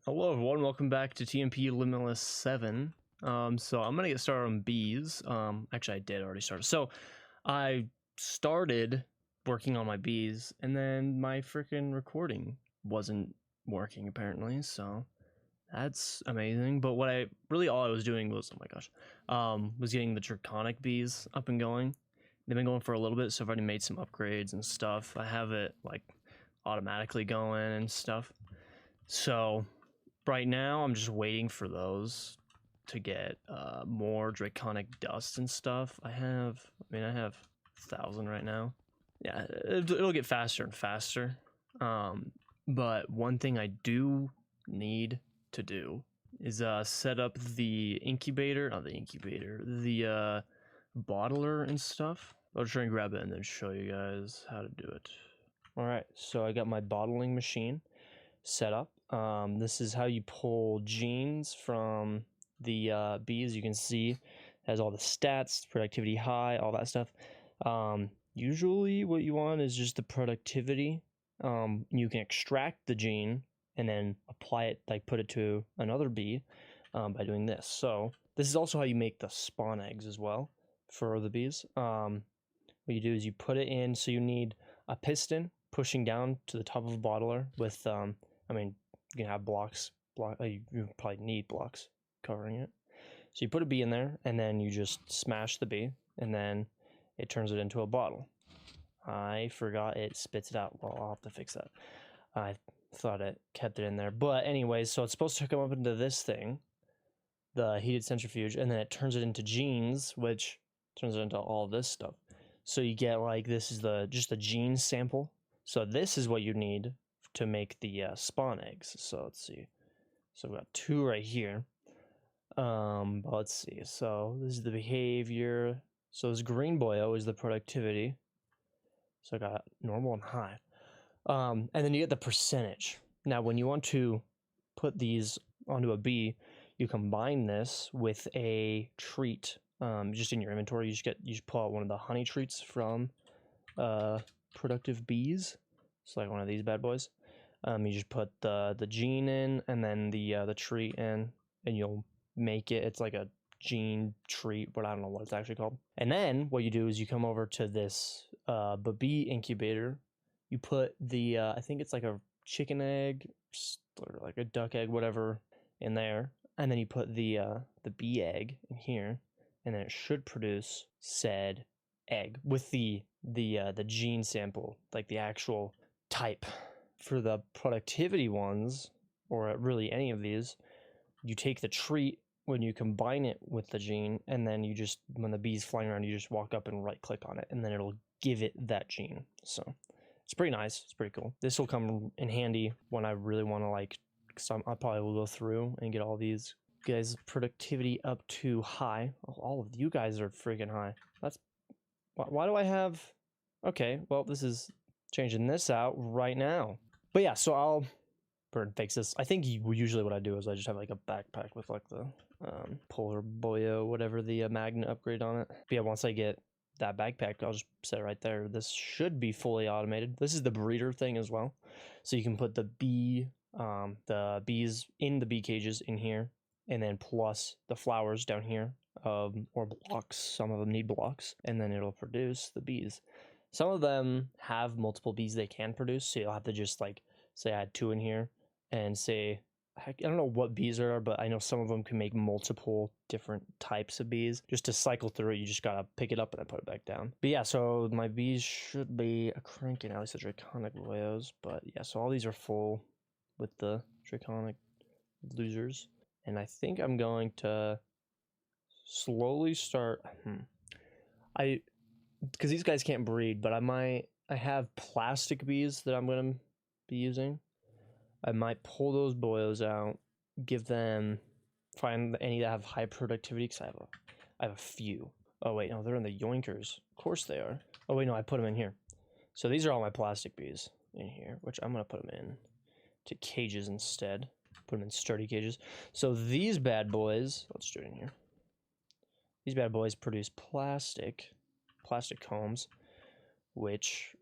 Hello everyone, welcome back to TNP Limitless 7. So I'm gonna get started on bees. Actually I did already start. So I started working on my bees and then my freaking recording wasn't working apparently, so that's amazing. But what all I was doing was, oh my gosh, was getting the draconic bees up and going. They've been going for a little bit, so I've already made some upgrades and stuff. I have it like automatically going and stuff. So right now, I'm just waiting for those to get more draconic dust and stuff. I have 1,000 right now. Yeah, it'll get faster and faster. But one thing I do need to do is set up the incubator, not the incubator, the bottler and stuff. I'll try and grab it and then show you guys how to do it. All right, so I got my bottling machine set up. This is how you pull genes from the bees. You can see it has all the stats, productivity high, all that stuff. Usually what you want is just the productivity. You can extract the gene and then apply it, like put it to another bee by doing this. So this is also how you make the spawn eggs as well for the bees. What you do is you put it in, so you need a piston pushing down to the top of a bottler with you can have blocks. You probably need blocks covering it. So you put a bee in there, and then you just smash the bee, and then it turns it into a bottle. I forgot it spits it out. Well, I'll have to fix that. I thought it kept it in there. But anyways, so it's supposed to come up into this thing, the heated centrifuge, and then it turns it into genes, which turns it into all this stuff. So you get like, this is just the gene sample. So this is what you need to make the spawn eggs. So let's see. So we got 2 right here. But let's see. So this is the behavior. So this green boyo is the productivity. So I got normal and high. And then you get the percentage. Now, when you want to put these onto a bee, you combine this with a treat. Just in your inventory, you just pull out one of the honey treats from productive bees. It's like one of these bad boys. You just put the gene in and then the treat in, and you'll make it. It's like a gene treat, but I don't know what it's actually called. And then what you do is you come over to this bee incubator. You put the I think it's like a chicken egg or like a duck egg, whatever, in there, and then you put the bee egg in here, and then it should produce said egg with the gene sample, like the actual type. For the productivity ones, or really any of these, you take the treat when you combine it with the gene, and then you just, when the bee's flying around, you just walk up and right click on it, and then it'll give it that gene. So it's pretty nice. It's pretty cool. This will come in handy when I really want to, like, I probably will go through and get all these guys' productivity up to high. All of you guys are freaking high. That's why do I have? Okay, well, this is changing this out right now. But yeah, so I'll fix this. I think usually what I do is I just have like a backpack with like the polar boyo, whatever, the magnet upgrade on it. But yeah, once I get that backpack, I'll just set it right there. This should be fully automated. This is the breeder thing as well. So you can put the bees in the bee cages in here, and then plus the flowers down here, or blocks. Some of them need blocks, and then it'll produce the bees. Some of them have multiple bees they can produce, so you'll have to just, like, say I had 2 in here, and say, I don't know what bees there are, but I know some of them can make multiple different types of bees. Just to cycle through it, you just gotta pick it up and then put it back down. But yeah, so my bees should be cranking, at least the draconic boyos. But yeah, so all these are full with the draconic losers. And I think I'm going to slowly start, because these guys can't breed, but I have plastic bees that I'm going to be using. I might pull those boyos out, find any that have high productivity, because I have a few. Oh wait, no, they're in the yoinkers. Of course they are. Oh wait, no, I put them in here. So these are all my plastic bees in here, which I'm going to put them in to cages instead. Put them in sturdy cages. So these bad boys, let's do it in here. These bad boys produce plastic combs, which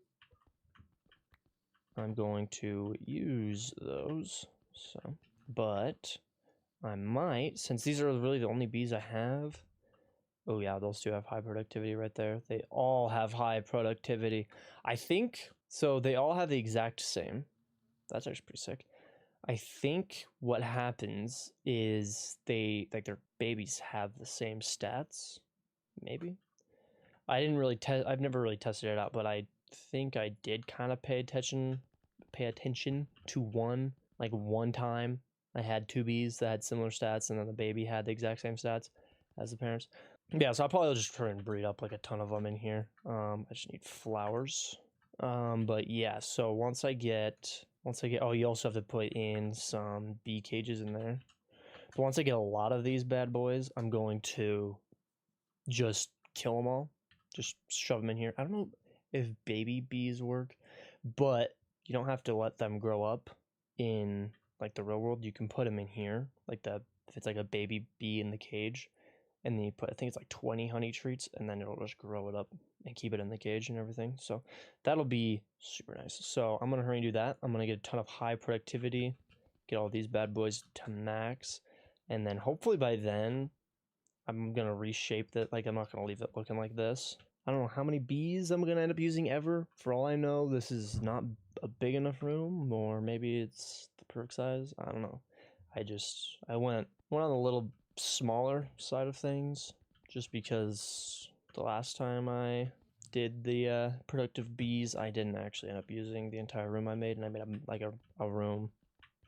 I'm going to use those. So but I might, since these are really the only bees I have. Oh yeah, those two have high productivity right there. They all have high productivity. I think, so they all have the exact same. That's actually pretty sick. I think what happens is they, like their babies have the same stats, maybe? I didn't really test, I've never really tested it out, but I think I did kind of pay attention to one, like one time I had two bees that had similar stats and then the baby had the exact same stats as the parents. Yeah, so I'll probably just try and breed up like a ton of them in here. I just need flowers. But yeah, so once I get, oh, you also have to put in some bee cages in there. But once I get a lot of these bad boys, I'm going to just kill them all. Just shove them in here. I don't know if baby bees work, but you don't have to let them grow up in like the real world. You can put them in here, like if it's like a baby bee in the cage, and then you put, I think it's like 20 honey treats, and then it'll just grow it up and keep it in the cage and everything. So that'll be super nice. So I'm gonna hurry and do that. I'm gonna get a ton of high productivity, get all these bad boys to max, and then hopefully by then I'm gonna reshape that. Like I'm not gonna leave it looking like this. I don't know how many bees I'm gonna end up using ever. For all I know, this is not a big enough room, or maybe it's the perk size. I don't know. I went on a little smaller side of things, just because the last time I did the productive bees, I didn't actually end up using the entire room I made, and I made a room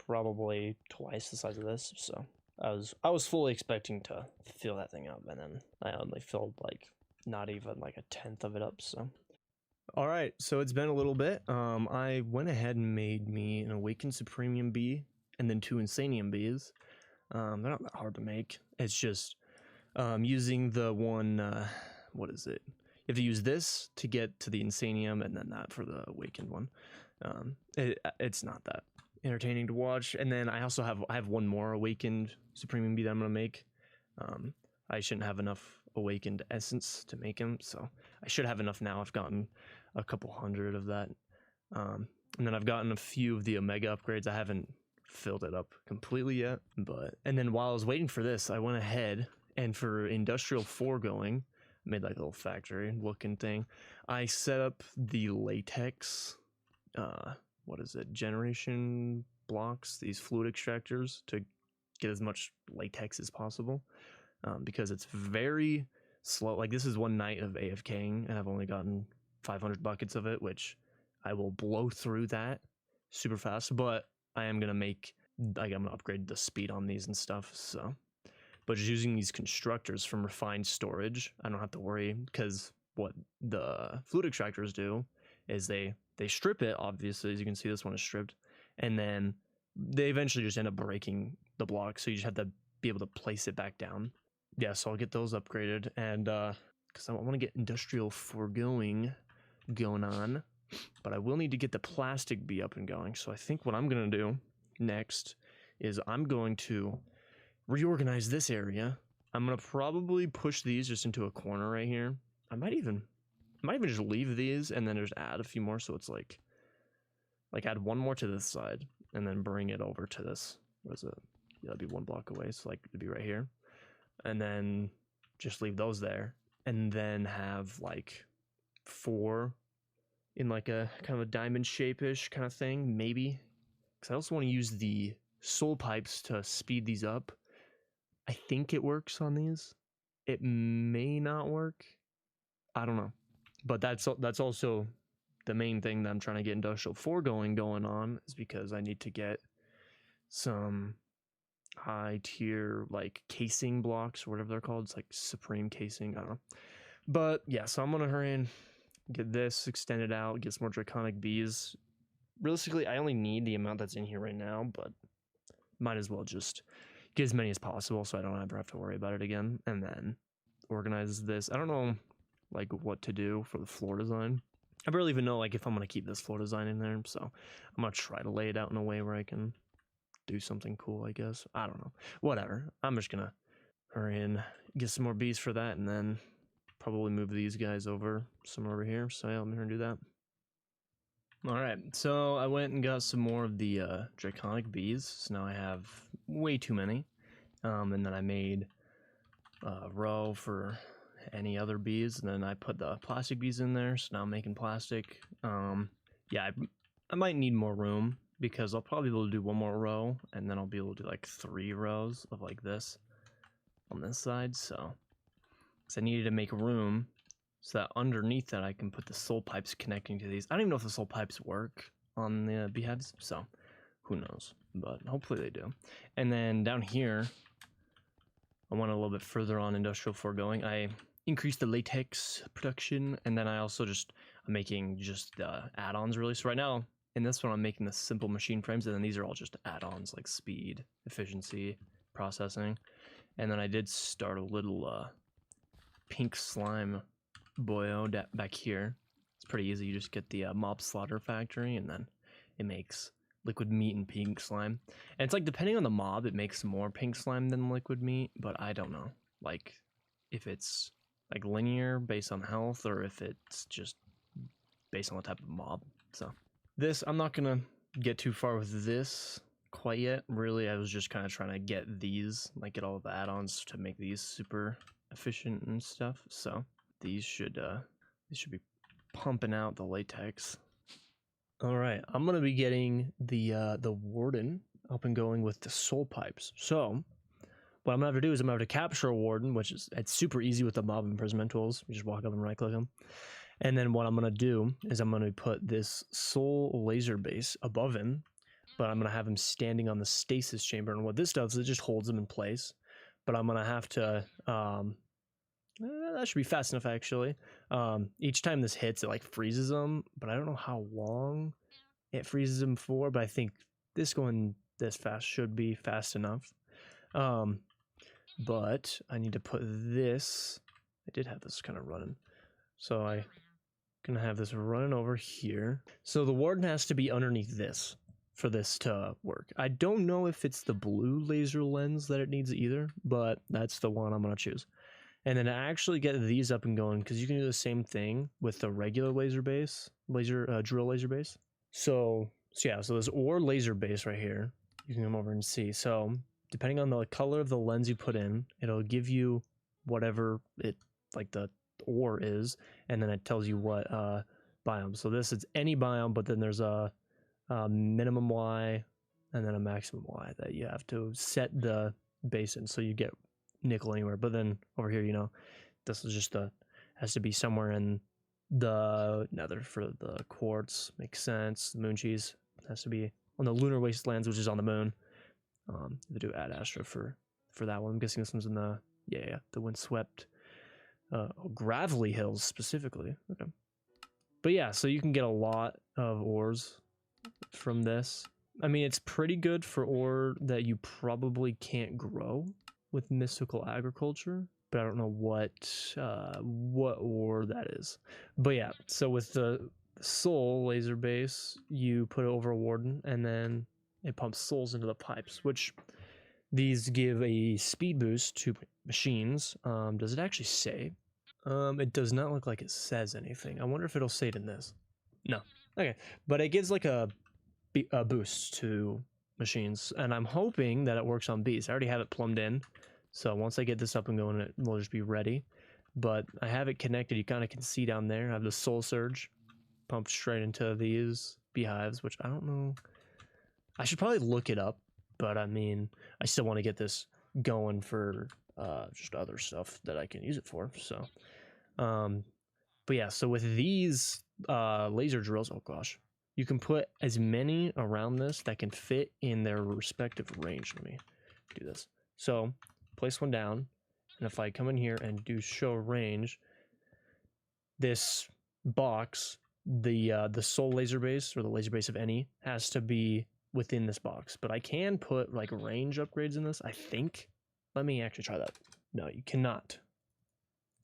probably twice the size of this. So I was fully expecting to fill that thing up, and then I only filled like not even like a tenth of it up. So all right, so it's been a little bit. I went ahead and made me an awakened supremium bee and then two insanium bees. They're not that hard to make. It's just using the one, what is it? You have to use this to get to the insanium, and then that for the awakened one. It's not that entertaining to watch. And then I have one more awakened supremium bee that I'm gonna make. I shouldn't have enough awakened essence to make him, so I should have enough now. I've gotten a couple hundred of that, and then I've gotten a few of the omega upgrades. I haven't filled it up completely yet, and then while I was waiting for this, I went ahead and for industrial foregoing, made like a little factory looking thing. I set up the latex, what is it, generation blocks, these fluid extractors, to get as much latex as possible, because it's very slow. Like this is one night of AFKing, and I've only gotten 500 buckets of it, which I will blow through that super fast. But I am gonna I'm gonna upgrade the speed on these and stuff. So, but just using these constructors from refined storage, I don't have to worry, because what the fluid extractors do is they strip it. Obviously, as you can see, this one is stripped, and then they eventually just end up breaking the block. So you just have to be able to place it back down. Yeah, so I'll get those upgraded, and because I want to get industrial foregoing going on, but I will need to get the plastic bee up and going. So I think what I'm gonna do next is I'm going to reorganize this area. I'm gonna probably push these just into a corner right here. I might even just leave these and then just add a few more, so it's like add one more to this side and then bring it over to this. What is it? Yeah, that'd be one block away, so like it'd be right here. And then just leave those there, and then have like 4 in like a kind of a diamond shape-ish kind of thing, maybe. Because I also want to use the soul pipes to speed these up. I think it works on these. It may not work. I don't know. But that's also the main thing that I'm trying to get industrial foregoing going on, is because I need to get some high tier like casing blocks or whatever they're called. It's like supreme casing, I don't know. But yeah, so I'm gonna hurry and get this extended out, get some more draconic bees. Realistically, I only need the amount that's in here right now, but might as well just get as many as possible so I don't ever have to worry about it again. And then organize this. I don't know like what to do for the floor design. I barely even know like if I'm gonna keep this floor design in there, so I'm gonna try to lay it out in a way where I can do something cool, I guess. I don't know. Whatever. I'm just gonna hurry and get some more bees for that, and then probably move these guys over somewhere over here. So yeah, I'm gonna do that. All right, so I went and got some more of the draconic bees. So now I have way too many. And then I made a row for any other bees, and then I put the plastic bees in there. So now I'm making plastic. Yeah, I might need more room because I'll probably be able to do one more row, and then I'll be able to do like 3 rows of like this on this side. So, I needed to make room so that underneath that I can put the soul pipes connecting to these. I don't even know if the soul pipes work on the beehives, so who knows, but hopefully they do. And then down here, I went a little bit further on industrial foregoing. I increased the latex production, and then I also I'm making just add-ons really. So right now, in this one, I'm making the simple machine frames, and then these are all just add-ons like speed, efficiency, processing. And then I did start a little pink slime boyo back here. It's pretty easy. You just get the mob slaughter factory, and then it makes liquid meat and pink slime. And it's like, depending on the mob, it makes more pink slime than liquid meat, but I don't know, like, if it's like linear based on health or if it's just based on the type of mob. So this, I'm not gonna get too far with this quite yet. Really, I was just kind of trying to get these, like, get all of the add-ons to make these super efficient and stuff. So these should be pumping out the latex. All right, I'm gonna be getting the warden up and going with the soul pipes. So what I'm gonna have to do is I'm gonna have to capture a warden, which is, it's super easy with the mob imprisonment tools. You just walk up and right click them. And then what I'm gonna do is I'm gonna put this soul laser base above him, but I'm gonna have him standing on the stasis chamber. And what this does is it just holds him in place. But I'm gonna have to that should be fast enough actually. Each time this hits, it like freezes them, but I don't know how long it freezes them for, but I think this going this fast should be fast enough. But I need to put this, I did have this kind of running, so I gonna have this running over here. So the warden has to be underneath this for this to work. I don't know if it's the blue laser lens that it needs either, but that's the one I'm gonna choose. And then to actually get these up and going, because you can do the same thing with the regular laser base, drill laser base. So yeah, so this ore laser base right here, you can come over and see. So depending on the color of the lens you put in, it'll give you whatever it, like the ore is, and then it tells you what biome. So this is any biome, but then there's a minimum Y and then a maximum Y that you have to set the base in, so you get nickel anywhere. But then over here, you know, this is just has to be somewhere in the nether for the quartz. Makes sense. The moon cheese has to be on the lunar wastelands, which is on the moon. They do add Astra for that one. I'm guessing this one's in the the windswept gravelly hills specifically. Okay, but yeah, so you can get a lot of ores from this. I mean, it's pretty good for ore that you probably can't grow with mystical agriculture, but I don't know what ore that is. But yeah, so with the soul laser base, you put it over a warden, and then it pumps souls into the pipes, which these give a speed boost to machines. Does it actually say? It does not look like it says anything. I wonder if it'll say it in this. No. Okay, but it gives like a boost to machines, and I'm hoping that it works on bees. I already have it plumbed in, so once I get this up and going, it will just be ready. But I have it connected. You kind of can see down there, I have the soul surge pumped straight into these beehives, which I don't know. I should probably look it up, but I mean, I still want to get this going for just other stuff that I can use it for. So, but yeah, so with these laser drills, oh gosh, you can put as many around this that can fit in their respective range. Let me do this. So place one down, and if I come in here and do show range, this box, the soul laser base, or the laser base of any, has to be within this box. But I can put like range upgrades in this, I think. Let me actually try that. No, you cannot.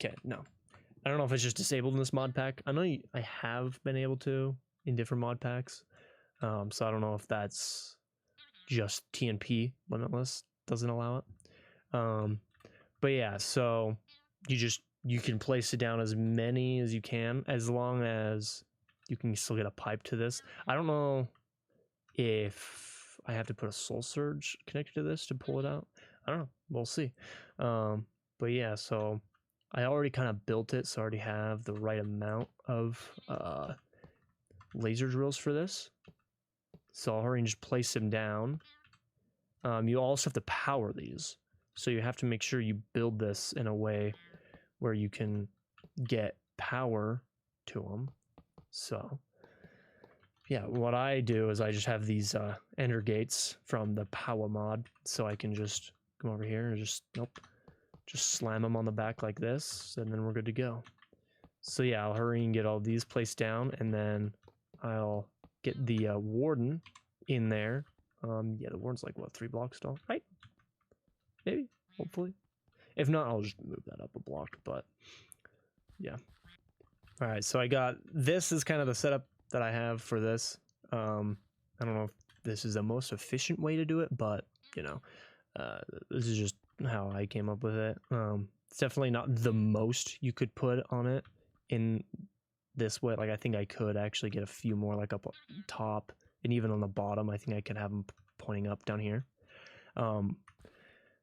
Okay, no. I don't know if it's just disabled in this mod pack. I know I have been able to in different mod packs. So I don't know if that's just TNP Limitless doesn't allow it. But yeah, so you can place it down as many as you can, as long as you can still get a pipe to this. I don't know if I have to put a soul surge connected to this to pull it out. I don't know. We'll see. But yeah, so I already kind of built it, so I already have the right amount of laser drills for this. So I'll hurry and just place them down. You also have to power these. So you have to make sure you build this in a way where you can get power to them. So yeah, what I do is I just have these ender gates from the power mod, so I can just come over here and just slam them on the back like this, and then we're good to go. So yeah, I'll hurry and get all these placed down, and then I'll get the warden in there. Yeah, the warden's like what, 3 blocks tall, right? Maybe, hopefully. If not, I'll just move that up a block. But yeah. All right, so I got this is kind of the setup that I have for this. I don't know if this is the most efficient way to do it, but you know, this is just how I came up with it. It's definitely not the most you could put on it in this way. Like I think I could actually get a few more like up top and even on the bottom. I think I could have them pointing up down here.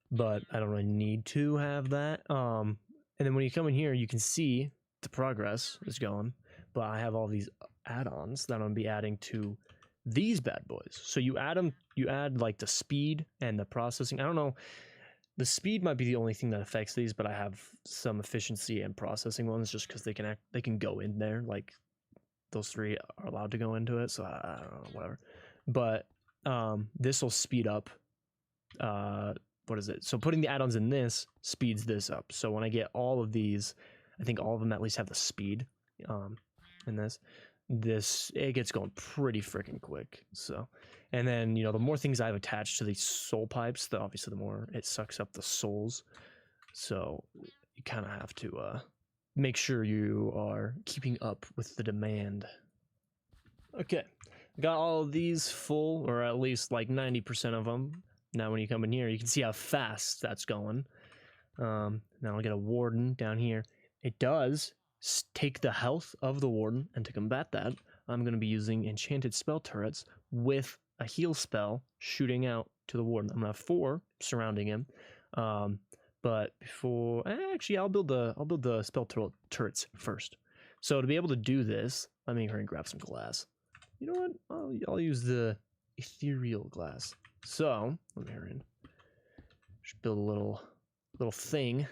But I don't really need to have that. And then when you come in here, you can see the progress is going, but I have all these add-ons that I'm gonna be adding to these bad boys. So you add them, you add like the speed and the processing. I don't know, the speed might be the only thing that affects these, but I have some efficiency and processing ones just because they can go in there. Like those 3 are allowed to go into it, so I don't know, whatever. But this will speed up. What is it? So putting the add-ons in this speeds this up. So when I get all of these, I think all of them at least have the speed in this it gets going pretty freaking quick. So, and then, you know, the more things I've attached to these soul pipes, obviously the more it sucks up the souls. So you kind of have to make sure you are keeping up with the demand. Okay, got all of these full, or at least like 90% of them. Now when you come in here, you can see how fast that's going. Now I'll get a warden down here. It does take the health of the warden, and to combat that, I'm going to be using enchanted spell turrets with a heal spell shooting out to the warden. I'm going to have 4 surrounding him. But before, actually, I'll build the spell turrets first. So to be able to do this, let me hurry and grab some glass. You know what? I'll use the ethereal glass. So let me hurry and just build a little thing.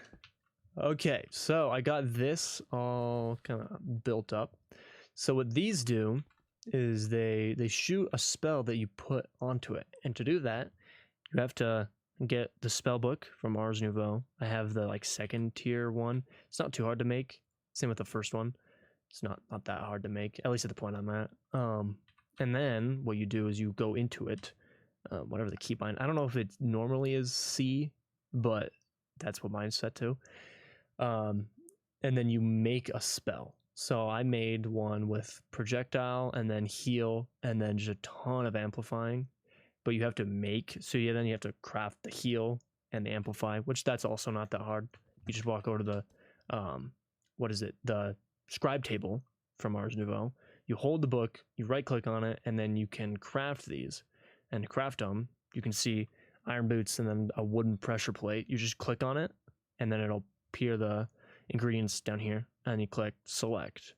Okay, so I got this all kind of built up. So what these do is they shoot a spell that you put onto it, and to do that, you have to get the spell book from Ars Nouveau. I have the like 2nd tier one. It's not too hard to make. Same with the first one. It's not that hard to make, at least at the point I'm at. And then what you do is you go into it, whatever the keybind. I don't know if it normally is C, but that's what mine's set to. And then you make a spell. So I made one with projectile and then heal and then just a ton of amplifying. But you have to make, so yeah, then you have to craft the heal and the amplify, which that's also not that hard. You just walk over to the the scribe table from Ars Nouveau. You hold the book, you right click on it, and then you can craft these. And to craft them, you can see iron boots and then a wooden pressure plate. You just click on it, and then it'll appear the ingredients down here, and you click select.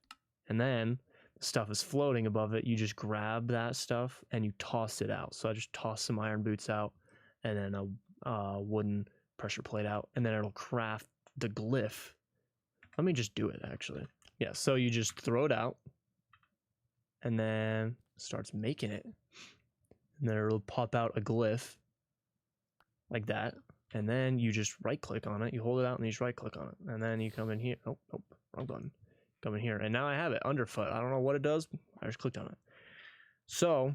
And then the stuff is floating above it. You just grab that stuff and you toss it out. So I just toss some iron boots out and then a wooden pressure plate out, and then it'll craft the glyph. Let me just do it actually. Yeah, so you just throw it out and then it starts making it. And then it'll pop out a glyph like that. And then you just right click on it, you hold it out and you just right click on it. And then you come in here. Oh, nope, wrong button. Come in here. And now I have it underfoot. I don't know what it does. I just clicked on it. So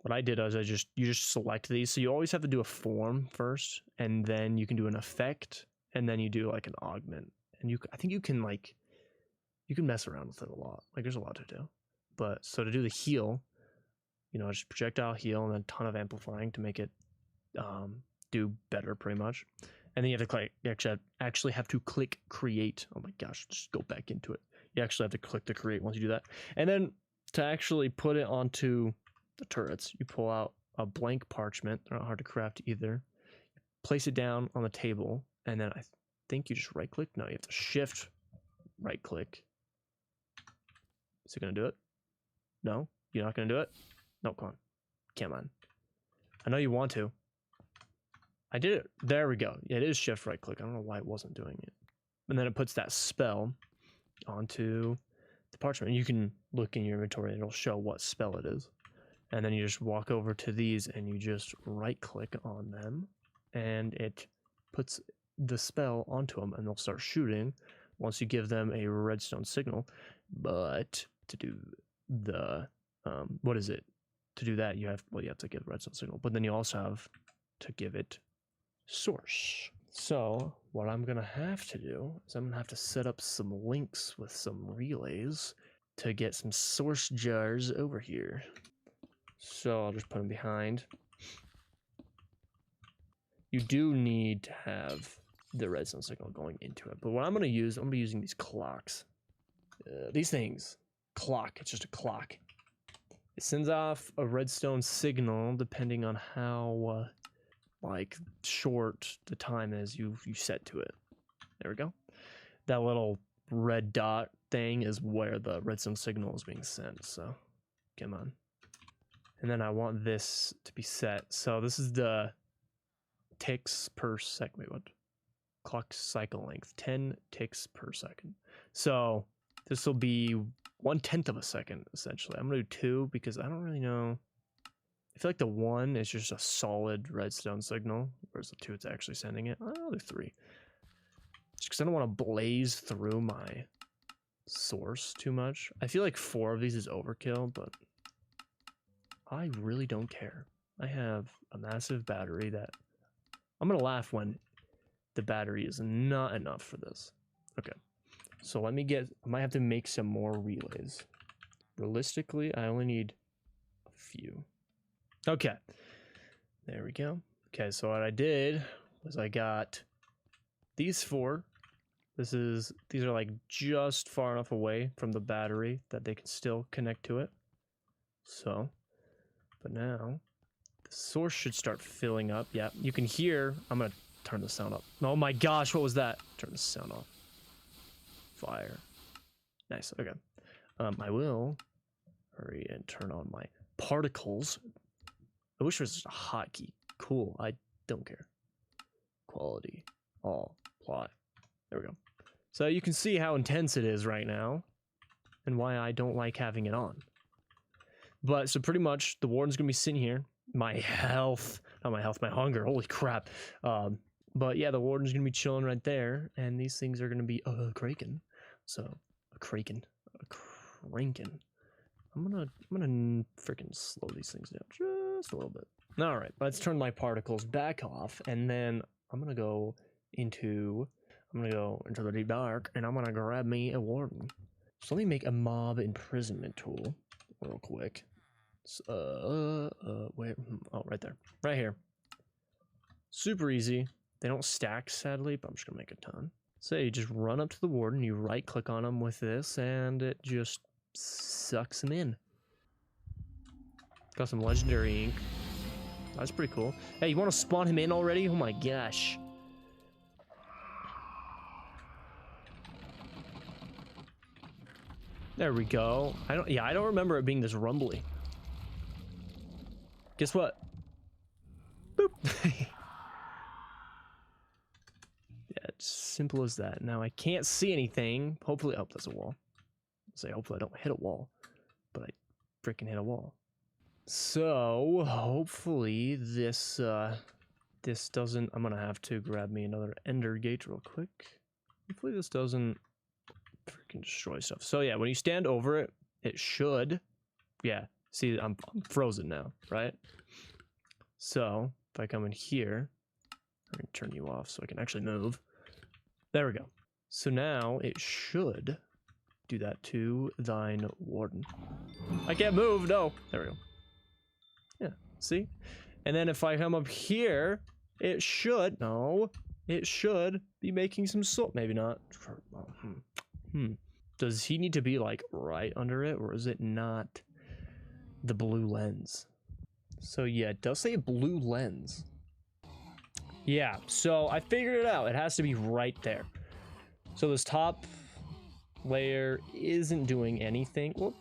what I did is you just select these. So you always have to do a form first, and then you can do an effect, and then you do like an augment. And I think you can mess around with it a lot. Like there's a lot to do. But so to do the heal, you know, just projectile heal and then a ton of amplifying to make it do better pretty much. And then you have to click, you actually have to click create. Oh my gosh, just go back into it. You actually have to click the create once you do that. And then to actually put it onto the turrets, you pull out a blank parchment. They're not hard to craft either. Place it down on the table, and then I think you just right click. No, you have to shift right click. Is it gonna do it? No, you're not gonna do it? No, come on. I know you want to. I did it. There we go. Yeah, it is shift right click. I don't know why it wasn't doing it. And then it puts that spell onto the parchment. You can look in your inventory and it'll show what spell it is. And then you just walk over to these and you just right click on them and it puts the spell onto them and they'll start shooting once you give them a redstone signal. But to do the what is it? To do that you have to give redstone signal, but then you also have to give it source. So what I'm gonna have to do is I'm gonna have to set up some links with some relays to get some source jars over here. So I'll just put them behind. You do need to have the redstone signal going into it, but what I'm gonna be using these clocks. These things, clock, it's just a clock. It sends off a redstone signal depending on how like short the time is you set to it. There we go. That little red dot thing is where the redstone signal is being sent, so come on. And then I want this to be set. So this is the ticks per second. Wait, what? Clock cycle length, 10 ticks per second. So this will be 1/10 of a second, essentially. I'm gonna do 2 because I don't really know. I feel like the 1 is just a solid redstone signal, whereas the 2 it's actually sending it. I'll do 3. Just because I don't want to blaze through my source too much. I feel like 4 of these is overkill, but I really don't care. I have a massive battery that I'm gonna laugh when the battery is not enough for this. Okay, so I might have to make some more relays. Realistically, I only need a few. Okay, there we go. Okay, so what I did was I got these 4. These are like just far enough away from the battery that they can still connect to it. So, but now the source should start filling up. Yeah, you can hear. I'm gonna turn the sound up. Oh my gosh, what was that? Turn the sound off. Fire. Nice. Okay. I will hurry and turn on my particles. I wish there was just a hotkey. Cool. I don't care. Quality. All. Plot. There we go. So you can see how intense it is right now and why I don't like having it on. But so pretty much the warden's gonna be sitting here. My health, not my health, my hunger. Holy crap. But yeah, the warden's gonna be chilling right there, and these things are gonna be cranking. So cranking. I'm gonna freaking slow these things down just a little bit. All right, let's turn my particles back off, and then I'm gonna go into the deep dark, and I'm gonna grab me a warden. So let me make a mob imprisonment tool real quick. So, wait, oh, right there, right here. Super easy. They don't stack, sadly, but I'm just gonna make a ton. So you just run up to the warden, you right click on them with this, and it just sucks them in. Got some legendary ink. That's pretty cool. Hey, you want to spawn him in already? Oh my gosh. There we go. I don't remember it being this rumbly. Guess what? Boop. Yeah, it's simple as that. Now I can't see anything. Hopefully, oh, that's a wall. Hopefully I don't hit a wall, but I freaking hit a wall. So hopefully this doesn't. I'm gonna have to grab me another ender gate real quick. Hopefully this doesn't freaking destroy stuff. So yeah, when you stand over it, it should. Yeah. See, I'm frozen now, right? So if I come in here, I'm gonna turn you off so I can actually move. There we go. So now it should do that to thine warden. I can't move, no. There we go. Yeah, see? And then if I come up here, it should be making some salt. Maybe not. Does he need to be like right under it, or is it not the blue lens? So yeah, it does say blue lens. Yeah, so I figured it out. It has to be right there. So this top layer isn't doing anything. Well,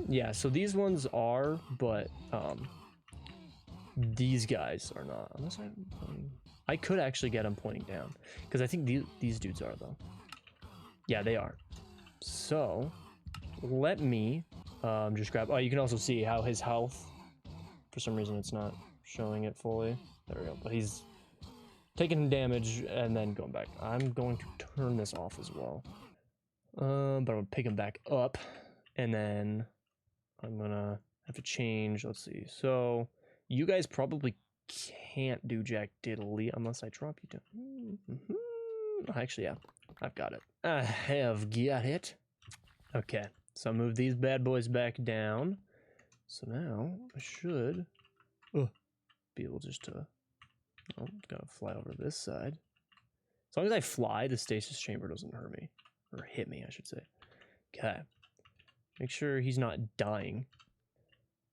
yeah, so these ones are, but these guys are not. Unless I could actually get them pointing down, because I think these dudes are though. Yeah, they are. So let me just grab. Oh, you can also see how his health. For some reason, it's not showing it fully. There we go. But he's taking damage and then going back. I'm going to turn this off as well. But I'm gonna pick him back up, and then I'm gonna have to change. Let's see. So you guys probably can't do jack diddly unless I drop you down. Actually, yeah, I've got it. I have got it. Okay, so I move these bad boys back down. So now I should be able just to. Oh, gotta fly over this side. As long as I fly, the stasis chamber doesn't hurt me. Or hit me, I should say. Okay. Make sure he's not dying.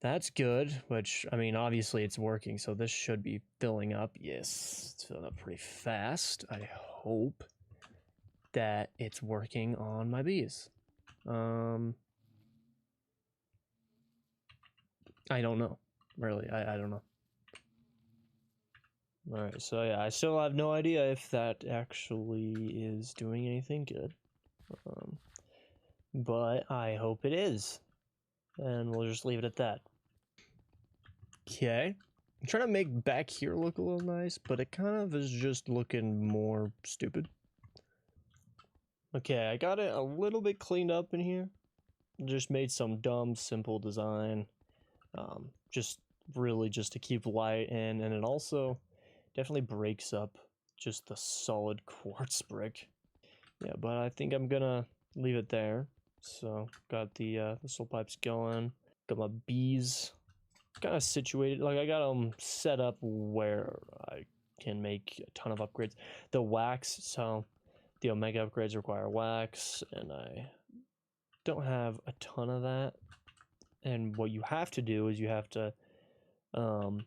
That's good, which, I mean, obviously it's working, so this should be filling up. Yes, it's filling up pretty fast. I hope that it's working on my bees. I don't know. Really, I don't know. Alright, so yeah, I still have no idea if that actually is doing anything good. But I hope it is. And we'll just leave it at that. Okay. I'm trying to make back here look a little nice, but it kind of is just looking more stupid. Okay, I got it a little bit cleaned up in here. Just made some dumb, simple design. Just really just to keep light in, and it also definitely breaks up just the solid quartz brick. Yeah, but I think I'm gonna leave it there. So got the soul pipes going, got my bees kind of situated. Like I got them set up where I can make a ton of upgrades. The wax, so the omega upgrades require wax, and I don't have a ton of that. And what you have to do is you have to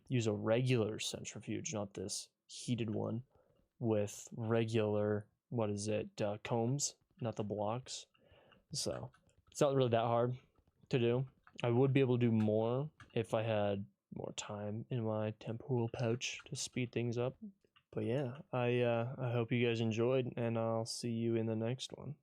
use a regular centrifuge, not this heated one, with regular, what is it, combs, not the blocks. So it's not really that hard to do. I would be able to do more if I had more time in my temporal pouch to speed things up. But yeah, I hope you guys enjoyed, and I'll see you in the next one.